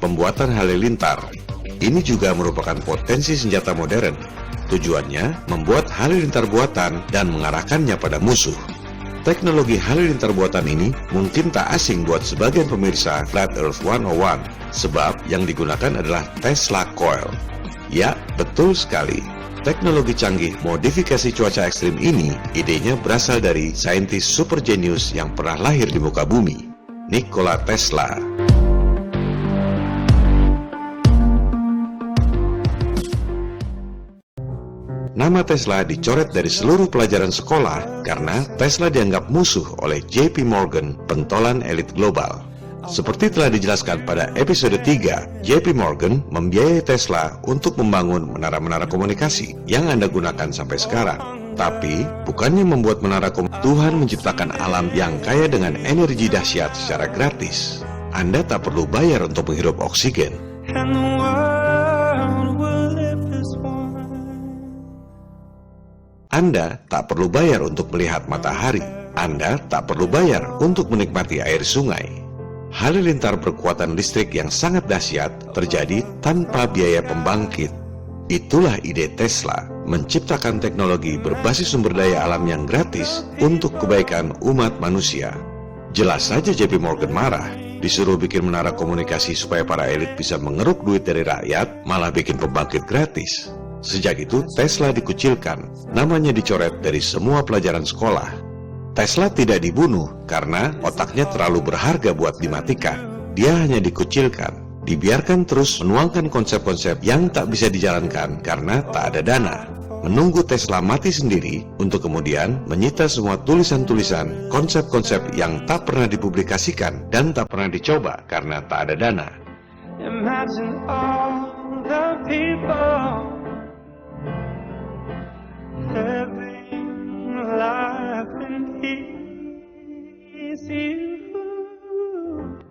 pembuatan halilintar. Ini juga merupakan potensi senjata modern. Tujuannya membuat halilintar buatan dan mengarahkannya pada musuh. Teknologi halilintar buatan ini mungkin tak asing buat sebagian pemirsa Flat Earth 101, sebab yang digunakan adalah Tesla Coil. Ya, betul sekali. Teknologi canggih modifikasi cuaca ekstrim ini idenya berasal dari saintis super jenius yang pernah lahir di muka bumi, Nikola Tesla. Nama Tesla dicoret dari seluruh pelajaran sekolah karena Tesla dianggap musuh oleh JP Morgan, pentolan elit global. Seperti telah dijelaskan pada episode 3, JP Morgan membiayai Tesla untuk membangun menara-menara komunikasi yang Anda gunakan sampai sekarang. Tapi, bukannya membuat menara komunikasi, Tuhan menciptakan alam yang kaya dengan energi dahsyat secara gratis. Anda tak perlu bayar untuk menghirup oksigen. Anda tak perlu bayar untuk melihat matahari. Anda tak perlu bayar untuk menikmati air sungai. Halilintar berkuatan listrik yang sangat dahsyat terjadi tanpa biaya pembangkit. Itulah ide Tesla, menciptakan teknologi berbasis sumber daya alam yang gratis untuk kebaikan umat manusia. Jelas saja JP Morgan marah, disuruh bikin menara komunikasi supaya para elit bisa mengeruk duit dari rakyat, malah bikin pembangkit gratis. Sejak itu Tesla dikucilkan, namanya dicoret dari semua pelajaran sekolah. Tesla tidak dibunuh karena otaknya terlalu berharga buat dimatikan. Dia hanya dikucilkan, dibiarkan terus menuangkan konsep-konsep yang tak bisa dijalankan karena tak ada dana. Menunggu Tesla mati sendiri untuk kemudian menyita semua tulisan-tulisan, konsep-konsep yang tak pernah dipublikasikan dan tak pernah dicoba karena tak ada dana. Imagine all the people living life in easy.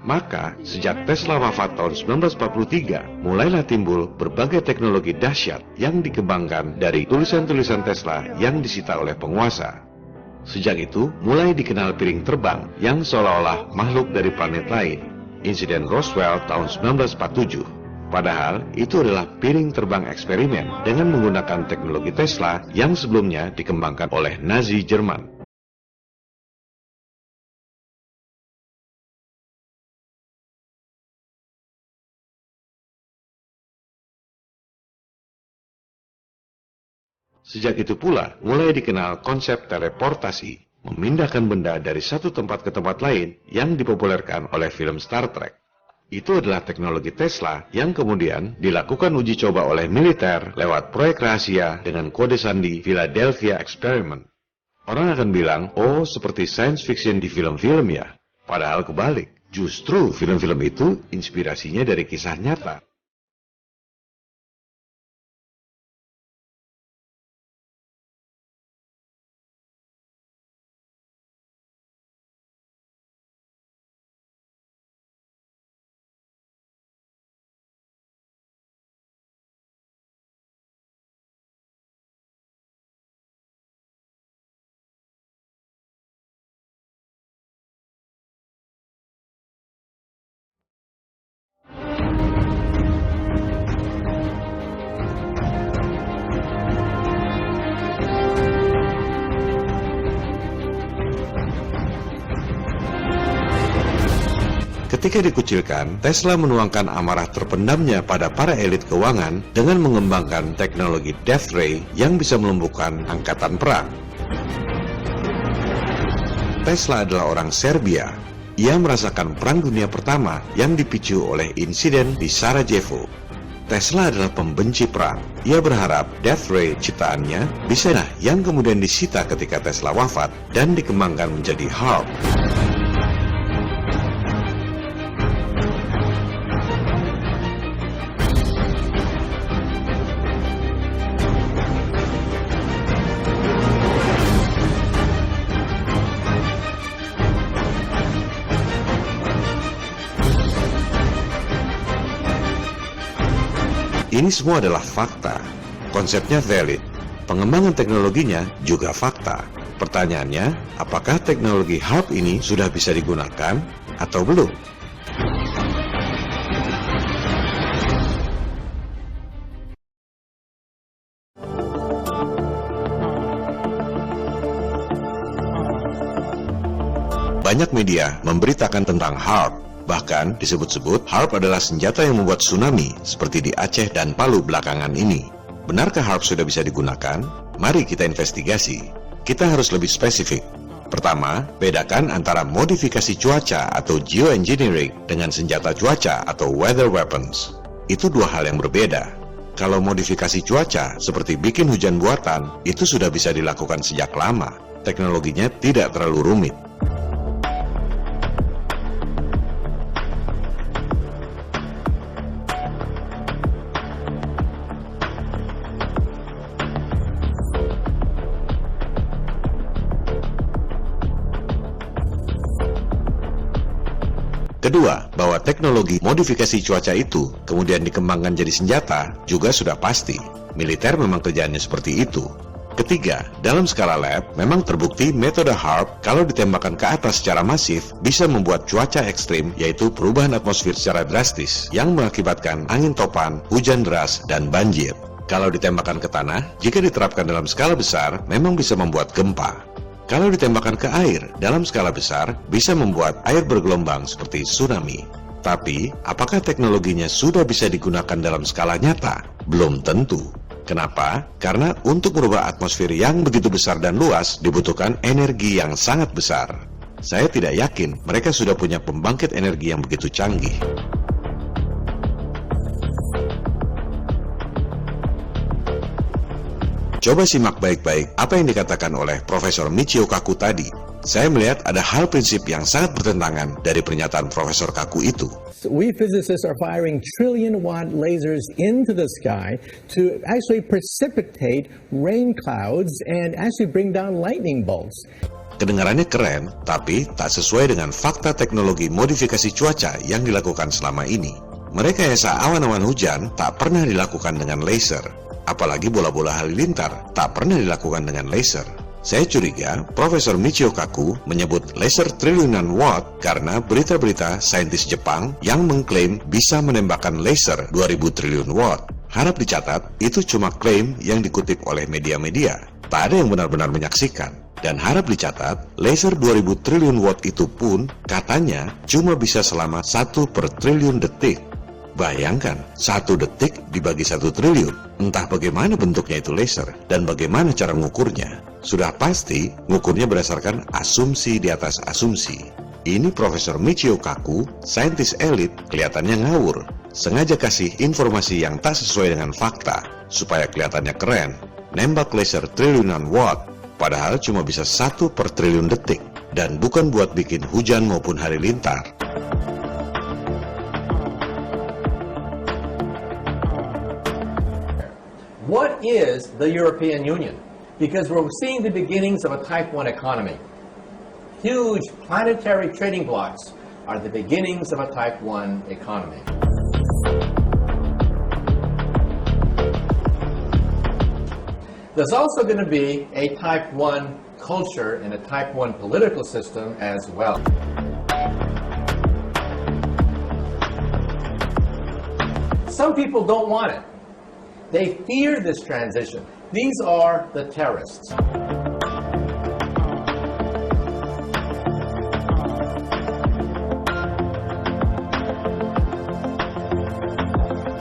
Maka, sejak Tesla wafat tahun 1943, mulailah timbul berbagai teknologi dahsyat yang dikembangkan dari tulisan-tulisan Tesla yang disita oleh penguasa. Sejak itu, mulai dikenal piring terbang yang seolah-olah makhluk dari planet lain, insiden Roswell tahun 1947. Padahal, itu adalah piring terbang eksperimen dengan menggunakan teknologi Tesla yang sebelumnya dikembangkan oleh Nazi Jerman. Sejak itu pula, mulai dikenal konsep teleportasi, memindahkan benda dari satu tempat ke tempat lain yang dipopulerkan oleh film Star Trek. Itu adalah teknologi Tesla yang kemudian dilakukan uji coba oleh militer lewat proyek rahasia dengan kode sandi Philadelphia Experiment. Orang akan bilang, oh seperti science fiction di film-film ya. Padahal kebalik, justru film-film itu inspirasinya dari kisah nyata. Ketika dikucilkan, Tesla menuangkan amarah terpendamnya pada para elit keuangan dengan mengembangkan teknologi Death Ray yang bisa melumpuhkan angkatan perang. Tesla adalah orang Serbia. Ia merasakan Perang Dunia Pertama yang dipicu oleh insiden di Sarajevo. Tesla adalah pembenci perang. Ia berharap Death Ray ciptaannya bisa yang kemudian disita ketika Tesla wafat dan dikembangkan menjadi HARP. Ini semua adalah fakta. Konsepnya valid. Pengembangan teknologinya juga fakta. Pertanyaannya, apakah teknologi HARP ini sudah bisa digunakan atau belum? banyak media memberitakan tentang HAARP. Bahkan disebut-sebut HAARP adalah senjata yang membuat tsunami seperti di Aceh dan Palu belakangan ini. Benarkah HAARP sudah bisa digunakan? Mari kita investigasi. Kita harus lebih spesifik. Pertama, bedakan antara modifikasi cuaca atau geoengineering dengan senjata cuaca atau weather weapons. Itu dua hal yang berbeda. Kalau modifikasi cuaca seperti bikin hujan buatan, itu sudah bisa dilakukan sejak lama. Teknologinya tidak terlalu rumit. Kedua, bahwa teknologi modifikasi cuaca itu kemudian dikembangkan jadi senjata juga sudah pasti. Militer memang kerjaannya seperti itu. Ketiga, dalam skala lab, memang terbukti metode HAARP kalau ditembakkan ke atas secara masif bisa membuat cuaca ekstrim, yaitu perubahan atmosfer secara drastis yang mengakibatkan angin topan, hujan deras, dan banjir. Kalau ditembakkan ke tanah, jika diterapkan dalam skala besar, memang bisa membuat gempa. Kalau ditembakkan ke air dalam skala besar, bisa membuat air bergelombang seperti tsunami. Tapi, apakah teknologinya sudah bisa digunakan dalam skala nyata? Belum tentu. Kenapa? Karena untuk merubah atmosfer yang begitu besar dan luas dibutuhkan energi yang sangat besar. Saya tidak yakin mereka sudah punya pembangkit energi yang begitu canggih. Coba simak baik-baik apa yang dikatakan oleh Profesor Michio Kaku tadi. Saya melihat ada hal prinsip yang sangat bertentangan dari pernyataan Profesor Kaku itu. We physicists are firing trillion-watt lasers into the sky to actually precipitate rain clouds and actually bring down lightning bolts. Kedengarannya keren, tapi tak sesuai dengan fakta teknologi modifikasi cuaca yang dilakukan selama ini. Merekayasa awan-awan hujan tak pernah dilakukan dengan laser. Apalagi bola-bola halilintar tak pernah dilakukan dengan laser. Saya curiga Profesor Michio Kaku menyebut laser triliunan watt karena berita-berita saintis Jepang yang mengklaim bisa menembakkan laser 2000 triliun watt. Harap dicatat, itu cuma klaim yang dikutip oleh media-media. Tak ada yang benar-benar menyaksikan. Dan harap dicatat, laser 2000 triliun watt itu pun katanya cuma bisa selama 1/triliun detik. Bayangkan, 1 detik dibagi 1 triliun. Entah bagaimana bentuknya itu laser dan bagaimana cara mengukurnya. Sudah pasti, mengukurnya berdasarkan asumsi di atas asumsi. Ini Profesor Michio Kaku, saintis elit, kelihatannya ngawur. Sengaja kasih informasi yang tak sesuai dengan fakta, supaya kelihatannya keren. Nembak laser triliunan watt, padahal cuma bisa 1/triliun detik. Dan bukan buat bikin hujan maupun halilintar. What is the European Union? Because we're seeing the beginnings of a Type 1 economy. Huge planetary trading blocks are the beginnings of a Type 1 economy. There's also going to be a Type 1 culture and a Type 1 political system as well. Some people don't want it. They fear this transition. These are the terrorists.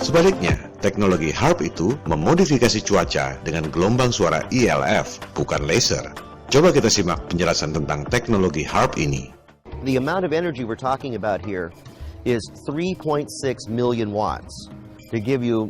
Sebaliknya, teknologi HAARP itu memodifikasi cuaca dengan gelombang suara ELF, bukan laser. Coba kita simak penjelasan tentang teknologi HAARP ini. The amount of energy we're talking about here is 3.6 million watts. To give you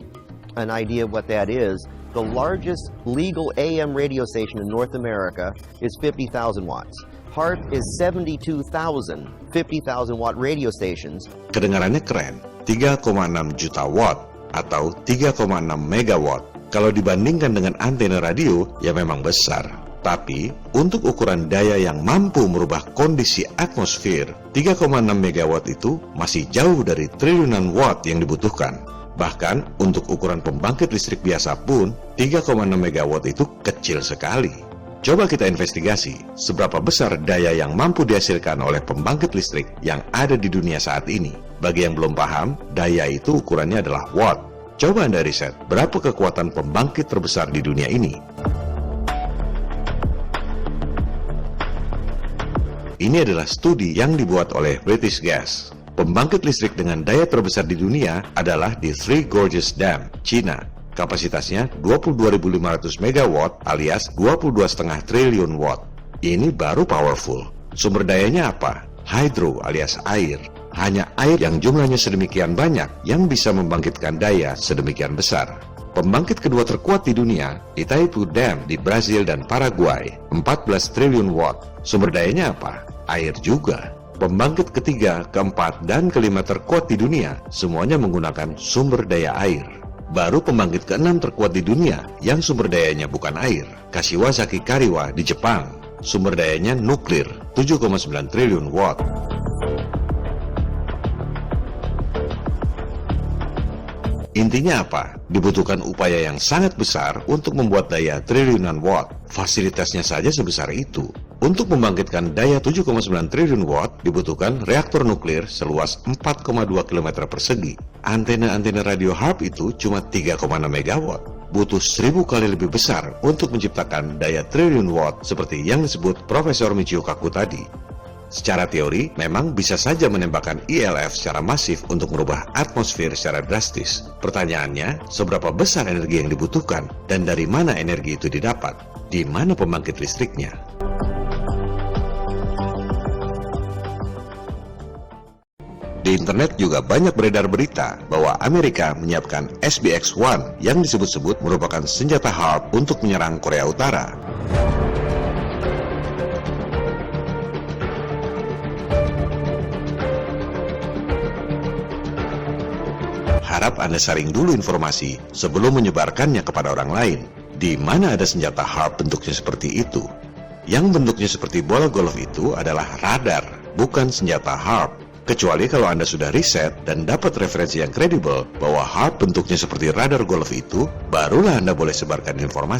an idea of what that is, the largest legal AM radio station in North America is 50,000 watts. HAARP is 72,000 50,000 watt radio stations. Kedengarannya keren, 3,6 juta watt atau 3,6 megawatt. Kalau dibandingkan dengan antena radio, ya memang besar. Tapi, untuk ukuran daya yang mampu merubah kondisi atmosfer, 3,6 megawatt itu masih jauh dari triliunan watt yang dibutuhkan. Bahkan, untuk ukuran pembangkit listrik biasa pun, 3,6 megawatt itu kecil sekali. Coba kita investigasi, seberapa besar daya yang mampu dihasilkan oleh pembangkit listrik yang ada di dunia saat ini. Bagi yang belum paham, daya itu ukurannya adalah watt. Coba Anda riset, berapa kekuatan pembangkit terbesar di dunia ini? Ini adalah studi yang dibuat oleh British Gas. Pembangkit listrik dengan daya terbesar di dunia adalah di Three Gorges Dam, China. Kapasitasnya 22.500 megawatt alias 22,5 triliun watt. Ini baru powerful. Sumber dayanya apa? Hydro alias air. Hanya air yang jumlahnya sedemikian banyak yang bisa membangkitkan daya sedemikian besar. Pembangkit kedua terkuat di dunia, Itaipu Dam di Brazil dan Paraguay, 14 triliun watt. Sumber dayanya apa? Air juga. Pembangkit ketiga, keempat, dan kelima terkuat di dunia, semuanya menggunakan sumber daya air. Baru pembangkit keenam terkuat di dunia yang sumber dayanya bukan air, Kashiwazaki Kariwa di Jepang. Sumber dayanya nuklir, 7,9 triliun watt. Intinya apa? Dibutuhkan upaya yang sangat besar untuk membuat daya triliunan watt. Fasilitasnya saja sebesar itu. Untuk membangkitkan daya 7,9 triliun watt, dibutuhkan reaktor nuklir seluas 4,2 km persegi. Antena-antena radio HARP itu cuma 3,6 megawatt. Butuh 1000 kali lebih besar untuk menciptakan daya triliun watt seperti yang disebut Profesor Michio Kaku tadi. Secara teori, memang bisa saja menembakkan ILF secara masif untuk merubah atmosfer secara drastis. Pertanyaannya, seberapa besar energi yang dibutuhkan dan dari mana energi itu didapat? Di mana pembangkit listriknya? Di internet juga banyak beredar berita bahwa Amerika menyiapkan SBX-1 yang disebut-sebut merupakan senjata HARP untuk menyerang Korea Utara. Harap Anda saring dulu informasi sebelum menyebarkannya kepada orang lain. Di mana ada senjata HARP bentuknya seperti itu? Yang bentuknya seperti bola golf itu adalah radar, bukan senjata HARP. Kecuali kalau Anda sudah riset dan dapat referensi yang kredibel bahwa HARP bentuknya seperti radar golf itu, barulah Anda boleh sebarkan informasi.